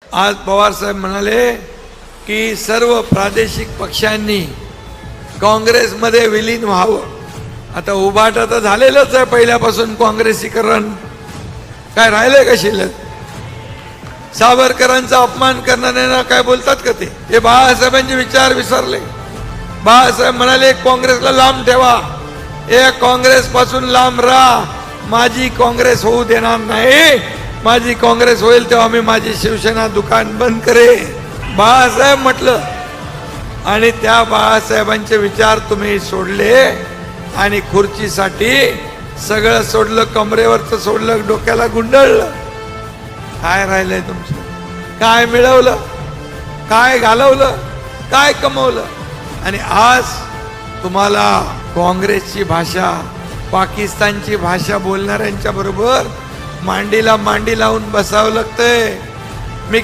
आज पवार साहेब म्हणाले की सर्व प्रादेशिक पक्षांनी काँग्रेसमध्ये विलीन व्हावं. आता उभाटा तर झालेलंच आहे पहिल्यापासून काँग्रेसीकरण. काय राहिलंय का शिल्लक? सावरकरांचा अपमान करणाऱ्यांना काय बोलतात का ते? हे बाळासाहेबांचे विचार विसरले. बाळासाहेब म्हणाले काँग्रेसला लांब ठेवा, हे काँग्रेस पासून लांब राहा, माझी काँग्रेस होऊ देणार नाही. माझी काँग्रेस होईल तेव्हा मी माझी शिवसेना दुकान बंद करेन, बाळासाहेब म्हटलं. आणि त्या बाळासाहेबांचे विचार तुम्ही सोडले आणि खुर्चीसाठी सगळं सोडलं, कमरेवरचं सोडलं, डोक्याला गुंडळलं. काय राहिलंय तुमचं? काय मिळवलं? काय घालवलं? काय कमवलं? आणि आज तुम्हाला काँग्रेसची भाषा, पाकिस्तानची भाषा बोलणाऱ्यांच्या बरोबर मांडीला मांडी लावून बसावं लागतंय. मी